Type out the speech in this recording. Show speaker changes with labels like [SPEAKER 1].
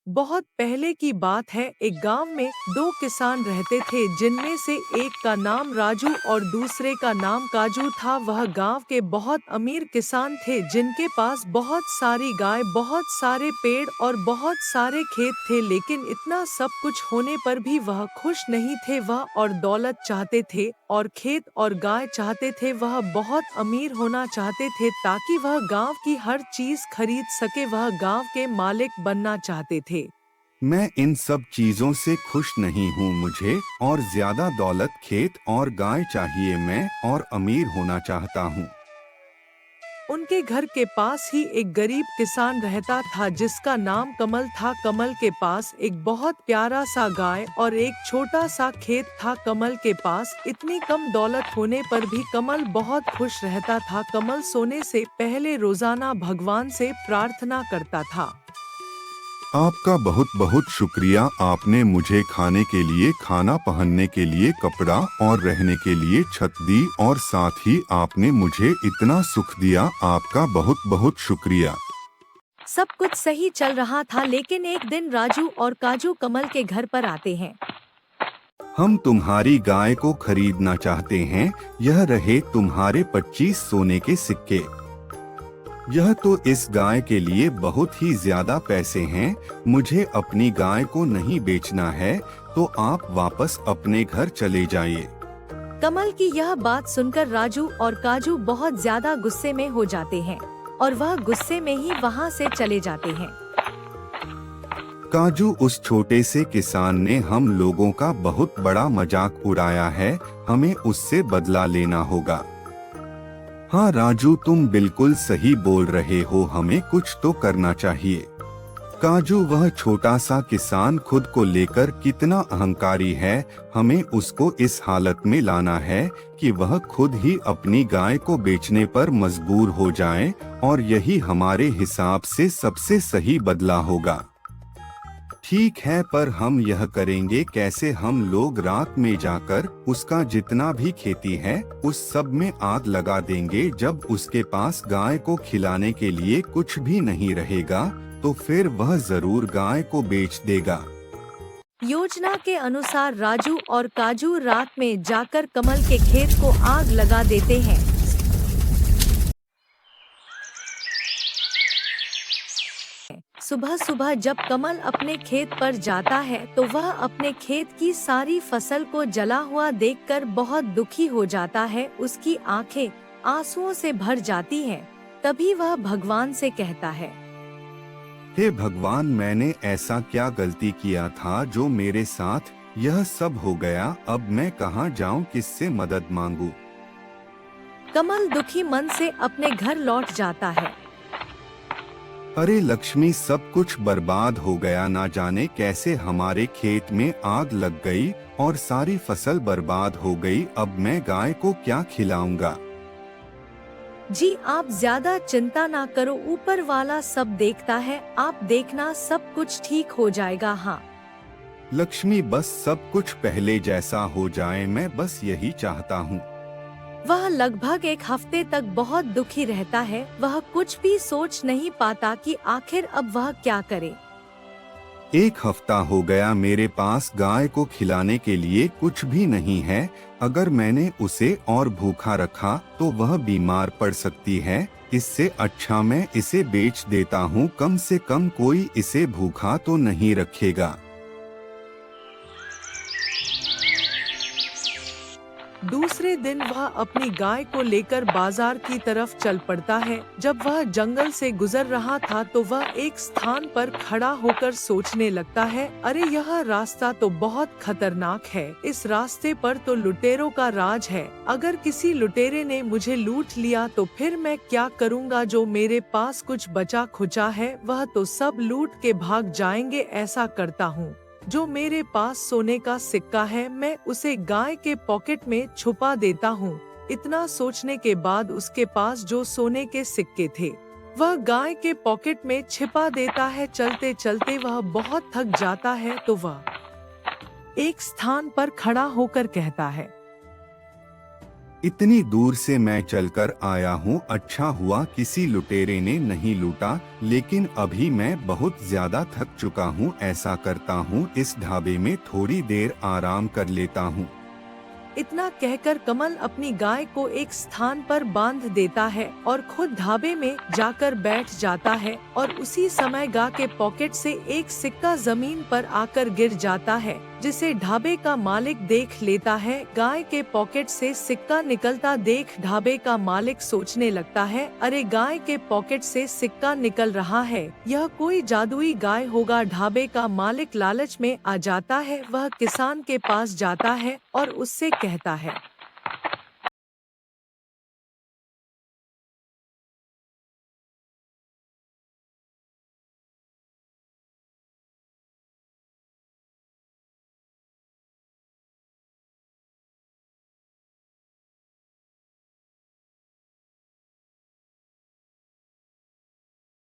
[SPEAKER 1] बहुत पहले की बात है। एक गांव में दो किसान रहते थे, जिनमें से एक का नाम राजू और दूसरे का नाम काजू था। वह गांव के बहुत अमीर किसान थे, जिनके पास बहुत सारी गाय, बहुत सारे पेड़ और बहुत सारे खेत थे। लेकिन इतना सब कुछ होने पर भी वह खुश नहीं थे। वह और दौलत चाहते थे और खेत और गाय चाहते थे। वह बहुत अमीर होना चाहते थे ताकि वह गांव की हर चीज खरीद सके। वह गांव के मालिक बनना चाहते थे।
[SPEAKER 2] मैं इन सब चीजों से खुश नहीं हूँ। मुझे और ज्यादा दौलत, खेत और गाय चाहिए। मैं और अमीर होना चाहता हूँ।
[SPEAKER 1] उनके घर के पास ही एक गरीब किसान रहता था, जिसका नाम कमल था। कमल के पास एक बहुत प्यारा सा गाय और एक छोटा सा खेत था। कमल के पास इतनी कम दौलत होने पर भी कमल बहुत खुश रहता था। कमल सोने से पहले रोजाना भगवान से प्रार्थना करता था।
[SPEAKER 2] आपका बहुत बहुत शुक्रिया। आपने मुझे खाने के लिए खाना, पहनने के लिए कपड़ा और रहने के लिए छत दी, और साथ ही आपने मुझे इतना सुख दिया। आपका बहुत बहुत शुक्रिया।
[SPEAKER 3] सब कुछ सही चल रहा था, लेकिन एक दिन राजू और काजू कमल के घर पर आते हैं।
[SPEAKER 2] हम तुम्हारी गाय को खरीदना चाहते हैं। यह रहे तुम्हारे 25 सोने के सिक्के। यह तो इस गाय के लिए बहुत ही ज्यादा पैसे हैं। मुझे अपनी गाय को नहीं बेचना है, तो आप वापस अपने घर चले जाइए।
[SPEAKER 3] कमल की यह बात सुनकर राजू और काजू बहुत ज्यादा गुस्से में हो जाते हैं और वह गुस्से में ही वहाँ से चले जाते हैं।
[SPEAKER 2] काजू, उस छोटे से किसान ने हम लोगों का बहुत बड़ा मजाक उड़ाया है। हमें उससे बदला लेना होगा। हाँ राजू, तुम बिल्कुल सही बोल रहे हो। हमें कुछ तो करना चाहिए। काजू, वह छोटा सा किसान खुद को लेकर कितना अहंकारी है। हमें उसको इस हालत में लाना है कि वह खुद ही अपनी गाय को बेचने पर मजबूर हो जाए, और यही हमारे हिसाब से सबसे सही बदला होगा। ठीक है, पर हम यह करेंगे कैसे? हम लोग रात में जाकर उसका जितना भी खेती है उस सब में आग लगा देंगे। जब उसके पास गाय को खिलाने के लिए कुछ भी नहीं रहेगा, तो फिर वह जरूर गाय को बेच देगा।
[SPEAKER 3] योजना के अनुसार राजू और काजू रात में जाकर कमल के खेत को आग लगा देते हैं। सुबह सुबह जब कमल अपने खेत पर जाता है तो वह अपने खेत की सारी फसल को जला हुआ देखकर बहुत दुखी हो जाता है। उसकी आंखें आंसुओं से भर जाती हैं। तभी वह भगवान से कहता है,
[SPEAKER 2] हे भगवान, मैंने ऐसा क्या गलती किया था जो मेरे साथ यह सब हो गया? अब मैं कहाँ जाऊँ, किससे मदद मांगू?
[SPEAKER 3] कमल दुखी मन से अपने घर लौट जाता है।
[SPEAKER 2] अरे लक्ष्मी, सब कुछ बर्बाद हो गया। ना जाने कैसे हमारे खेत में आग लग गई और सारी फसल बर्बाद हो गई। अब मैं गाय को क्या खिलाऊंगा?
[SPEAKER 3] जी आप ज्यादा चिंता ना करो, ऊपर वाला सब देखता है। आप देखना, सब कुछ ठीक हो जाएगा। हाँ
[SPEAKER 2] लक्ष्मी, बस सब कुछ पहले जैसा हो जाए, मैं बस यही चाहता हूँ।
[SPEAKER 3] वह लगभग एक हफ्ते तक बहुत दुखी रहता है। वह कुछ भी सोच नहीं पाता कि आखिर अब वह क्या करे।
[SPEAKER 2] एक हफ्ता हो गया, मेरे पास गाय को खिलाने के लिए कुछ भी नहीं है। अगर मैंने उसे और भूखा रखा तो वह बीमार पड़ सकती है। इससे अच्छा मैं इसे बेच देता हूँ। कम से कम कोई इसे भूखा तो नहीं रखेगा।
[SPEAKER 1] दूसरे दिन वह अपनी गाय को लेकर बाजार की तरफ चल पड़ता है। जब वह जंगल से गुजर रहा था तो वह एक स्थान पर खड़ा होकर सोचने लगता है, अरे यह रास्ता तो बहुत खतरनाक है। इस रास्ते पर तो लुटेरों का राज है। अगर किसी लुटेरे ने मुझे लूट लिया तो फिर मैं क्या करूँगा? जो मेरे पास कुछ बचा खुचा है वह तो सब लूट के भाग जाएंगे। ऐसा करता हूँ, जो मेरे पास सोने का सिक्का है मैं उसे गाय के पॉकेट में छुपा देता हूँ। इतना सोचने के बाद उसके पास जो सोने के सिक्के थे वह गाय के पॉकेट में छिपा देता है। चलते चलते वह बहुत थक जाता है तो वह एक स्थान पर खड़ा होकर कहता है,
[SPEAKER 2] इतनी दूर से मैं चलकर आया हूँ, अच्छा हुआ किसी लुटेरे ने नहीं लूटा, लेकिन अभी मैं बहुत ज्यादा थक चुका हूँ। ऐसा करता हूँ इस ढाबे में थोड़ी देर आराम कर लेता हूँ।
[SPEAKER 1] इतना कहकर कमल अपनी गाय को एक स्थान पर बांध देता है और खुद ढाबे में जाकर बैठ जाता है और उसी समय गाय के पॉकेट से एक सिक्का जमीन पर आकर गिर जाता है, जिसे ढाबे का मालिक देख लेता है। गाय के पॉकेट से सिक्का निकलता देख ढाबे का मालिक सोचने लगता है, अरे गाय के पॉकेट से सिक्का निकल रहा है, यह कोई जादुई गाय होगा। ढाबे का मालिक लालच में आ जाता है, वह किसान के पास जाता है और उससे कहता है,